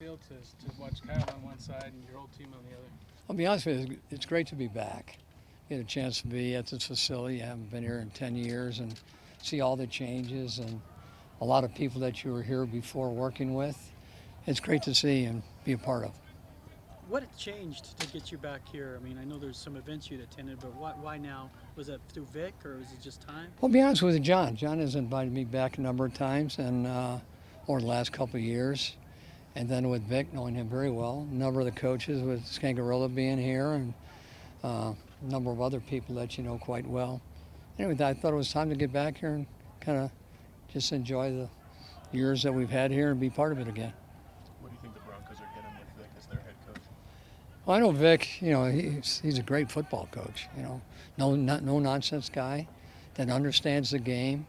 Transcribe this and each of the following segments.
Feel to watch Kyle on one side and your whole team on the other? I'll be honest with you, it's great to be back. Get a chance to be at this facility. I haven't been here in 10 years and see all the changes and a lot of people that you were here before working with. It's great to see and be a part of. What had changed to get you back here? I mean, I know there's some events you'd attended, but why now? Was that through Vic, or was it just time? I'll be honest with you, John. John has invited me back a number of times and over the last couple of years. And then with Vic, knowing him very well, a number of the coaches with Scangarella being here and a number of other people that you know quite well. Anyway, I thought it was time to get back here and kind of just enjoy the years that we've had here and be part of it again. What do you think the Broncos are getting with Vic as their head coach? Well, I know Vic, you know, he's a great football coach, you know, no nonsense guy that understands the game,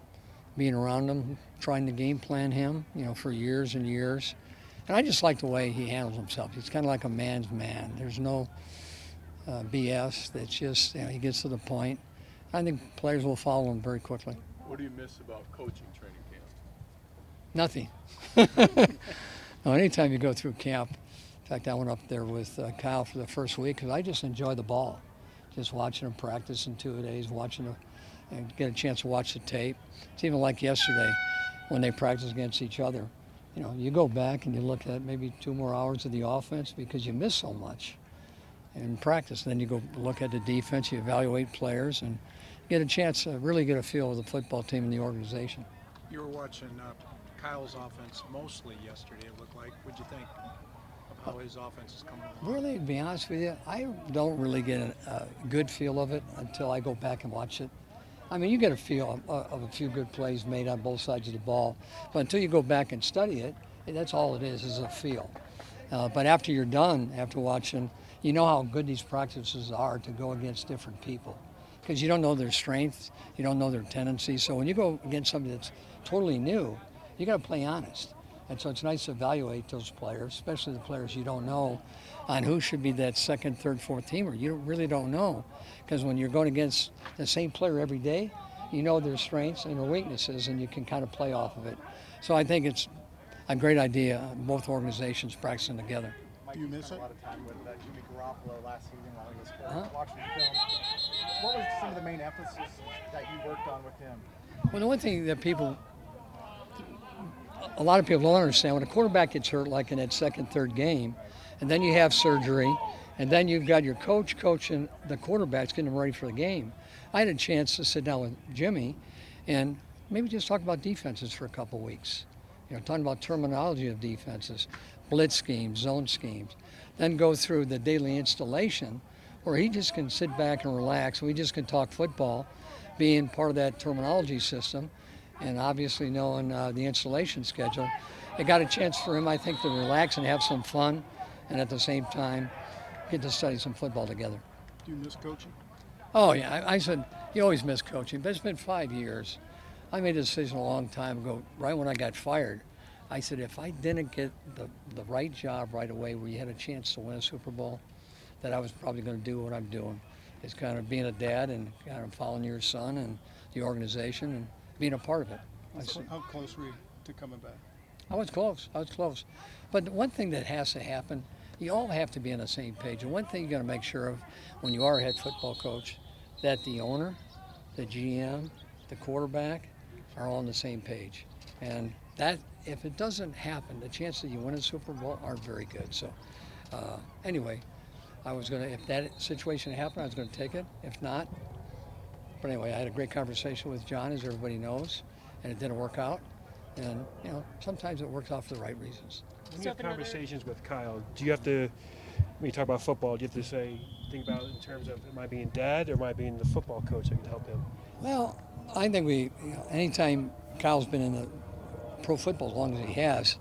being around him, trying to game plan him, you know, for years and years. And I just like the way he handles himself. He's kind of like a man's man. There's no BS. It's just, you know, he gets to the point. I think players will follow him very quickly. What do you miss about coaching training camp? Nothing. No, anytime you go through camp, in fact, I went up there with Kyle for the first week because I just enjoy the ball. Just watching him practice in 2 days, watching him and get a chance to watch the tape. It's even like yesterday when they practice against each other. You know, you go back and you look at maybe 2 more hours of the offense because you miss so much in practice. Then you go look at the defense, you evaluate players, and get a chance to really get a feel of the football team and the organization. You were watching Kyle's offense mostly yesterday, it looked like. What'd you think of how his offense is coming along? Really, to be honest with you, I don't really get a good feel of it until I go back and watch it. I mean, you get a feel of a few good plays made on both sides of the ball, but until you go back and study it, that's all it is a feel. But after you're done, after watching, you know how good these practices are to go against different people because you don't know their strengths, you don't know their tendencies. So when you go against somebody that's totally new, you got to play honest. And so it's nice to evaluate those players, especially the players you don't know, on who should be that second, third, fourth teamer. You really don't know because when you're going against the same player every day, you know their strengths and their weaknesses, and you can kind of play off of it. So I think it's a great idea, both organizations practicing together. Do you miss it? A lot of time with Jimmy Garoppolo last season while he was watching the film. What was some of the main emphasis that you worked on with him? Well, the one thing that a lot of people don't understand, when a quarterback gets hurt like in that second, third game, and then you have surgery, and then you've got your coach coaching the quarterbacks, getting them ready for the game. I had a chance to sit down with Jimmy and maybe just talk about defenses for a couple weeks. You know, talking about terminology of defenses, blitz schemes, zone schemes. Then go through the daily installation where he just can sit back and relax. We just can talk football, being part of that terminology system, and obviously knowing the installation schedule. It got a chance for him, I think, to relax and have some fun, and at the same time, get to study some football together. Do you miss coaching? Oh, yeah. I said, you always miss coaching, but it's been 5 years. I made a decision a long time ago, right when I got fired. I said, if I didn't get the right job right away where you had a chance to win a Super Bowl, that I was probably going to do what I'm doing. It's kind of being a dad and kind of following your son and the organization and being a part of it. How close were you to coming back? I was close. But one thing that has to happen, you all have to be on the same page. And one thing you got to make sure of when you are a head football coach, that the owner, the GM, the quarterback are all on the same page. And that, if it doesn't happen, the chances that you win a Super Bowl aren't very good. So anyway, if that situation happened, I was going to take it. If not, but anyway, I had a great conversation with John, as everybody knows, and it didn't work out. And, you know, sometimes it works out for the right reasons. When you have conversations with Kyle, do you have to, when you talk about football, do you have to think about it in terms of, am I being dad or am I being the football coach that can help him? Well, I think anytime Kyle's been in the pro football as long as he has,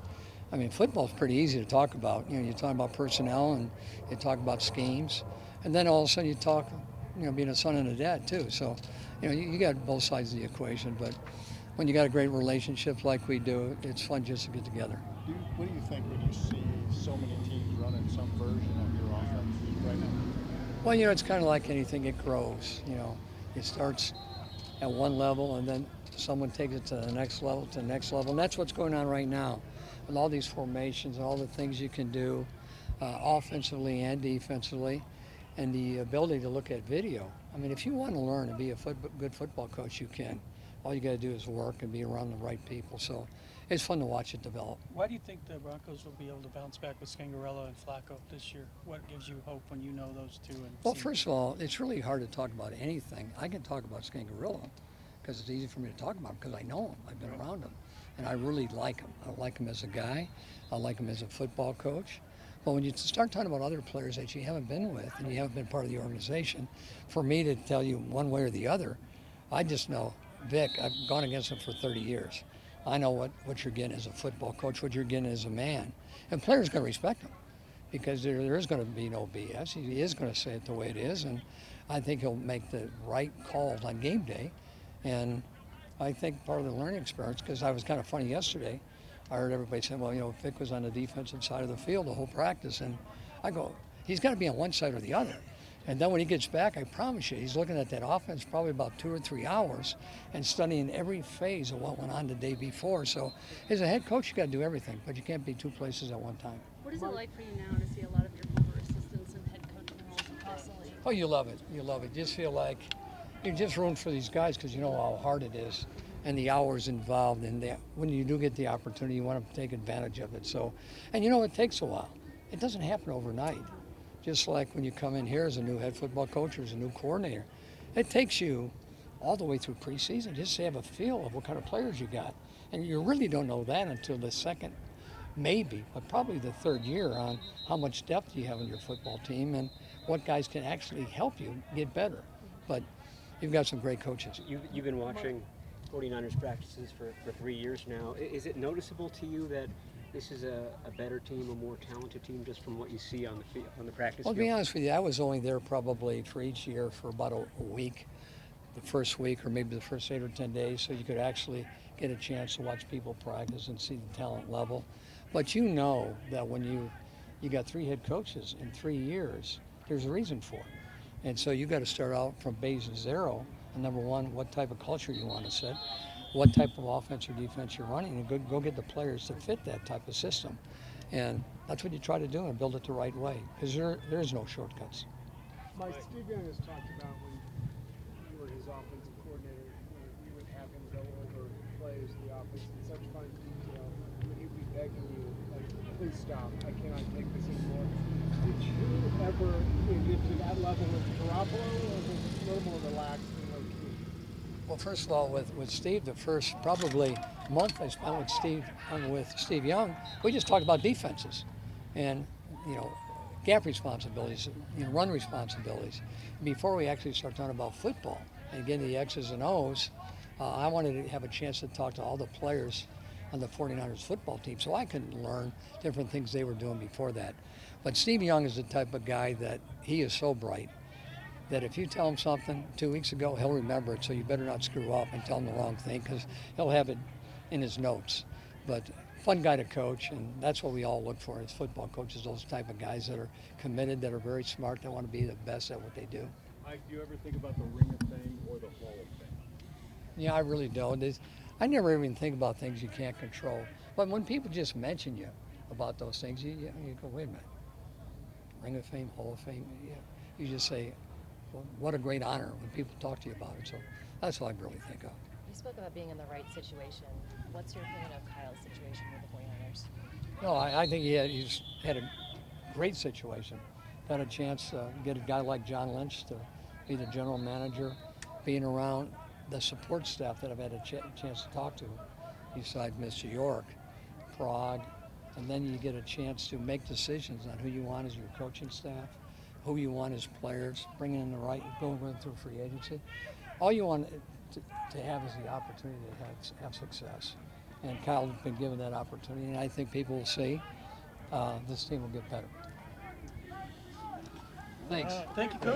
I mean, football's pretty easy to talk about. You know, you talk about personnel and you talk about schemes, and then all of a sudden you talk, you know, being a son and a dad too. So, you know, you got both sides of the equation, but when you got a great relationship like we do, it's fun just to get together. What do you think when you see so many teams running some version of your offense right now? Well, you know, it's kind of like anything, it grows. You know, it starts at one level and then someone takes it to the next level, and that's what's going on right now. with all these formations and all the things you can do offensively and defensively, and the ability to look at video. I mean, if you want to learn and be a good football coach, you can. All you got to do is work and be around the right people. So it's fun to watch it develop. Why do you think the Broncos will be able to bounce back with Scangarello and Flacco this year? What gives you hope when you know those two? And Well, first of all, it's really hard to talk about anything. I can talk about Scangarello because it's easy for me to talk about him because I know him. I've been around him. And I really like him. I like him as a guy. I like him as a football coach. But when you start talking about other players that you haven't been with and you haven't been part of the organization, for me to tell you one way or the other, I just know Vic, I've gone against him for 30 years. I know what you're getting as a football coach, what you're getting as a man. And players going to respect him because there is going to be no BS. He is going to say it the way it is. And I think he'll make the right calls on game day. And I think part of the learning experience, because I was kind of funny yesterday, I heard everybody saying, well, you know, Vic was on the defensive side of the field the whole practice. And I go, he's got to be on one side or the other. And then when he gets back, I promise you, he's looking at that offense probably about 2 or 3 hours and studying every phase of what went on the day before. So as a head coach, you got to do everything, but you can't be two places at one time. What is it like for you now to see a lot of your former assistants and head coaching roles across the league? Oh, you love it. You love it. You just feel like you're just rooting for these guys because you know how hard it is and the hours involved. And when you do get the opportunity, you want to take advantage of it. So, and you know, it takes a while. It doesn't happen overnight. Just like when you come in here as a new head football coach or as a new coordinator, it takes you all the way through preseason just to have a feel of what kind of players you got. And you really don't know that until the second, maybe, but probably the third year on how much depth you have in your football team and what guys can actually help you get better. But you've got some great coaches. You've been watching 49ers practices for 3 years now. Is it noticeable to you that this is a better team, a more talented team, just from what you see on the practice Well, field? to be honest with you, I was only there probably for each year for about a week, the first week or maybe the first 8 or 10 days, so you could actually get a chance to watch people practice and see the talent level. But you know that when you got 3 head coaches in 3 years, there's a reason for it. And so you got to start out from base zero. And number one, what type of culture you want to set, what type of offense or defense you're running, and go get the players to fit that type of system. And that's what you try to do and build it the right way, because there's no shortcuts. Mike, Steve Young has talked about when you were his offensive coordinator, you would have him go over plays of the offense in such fine detail, and he'd be begging you, like, please stop, I cannot take this anymore. Did you ever get to that level with Garoppolo, or was it a little more relaxed and low-key? Well, first of all, with Steve, the first probably month I spent with Steve Young, we just talked about defenses and, you know, gap responsibilities, you know, run responsibilities. Before we actually start talking about football and getting the X's and O's, I wanted to have a chance to talk to all the players on the 49ers football team so I could learn different things they were doing before that. But Steve Young is the type of guy that he is so bright that if you tell him something 2 weeks ago, he'll remember it, so you better not screw up and tell him the wrong thing because he'll have it in his notes. But fun guy to coach, and that's what we all look for as football coaches, those type of guys that are committed, that are very smart, that want to be the best at what they do. Mike, do you ever think about the Ring of Fame or the Hall of Fame? Yeah, I really don't. I never even think about things you can't control. But when people just mention you about those things, you go, wait a minute. Ring of Fame, Hall of Fame, yeah. You just say, well, what a great honor when people talk to you about it. So that's what I really think of. You spoke about being in the right situation. What's your opinion of Kyle's situation with the 49ers? No, I think he's had a great situation. Got a chance to get a guy like John Lynch to be the general manager, being around the support staff that I've had a chance to talk to, besides Mr. York, Prague, and then you get a chance to make decisions on who you want as your coaching staff, who you want as players, bringing in the right, going through free agency. All you want to have is the opportunity to have success. And Kyle's been given that opportunity, and I think people will see this team will get better. Thanks. Thank you, Coach.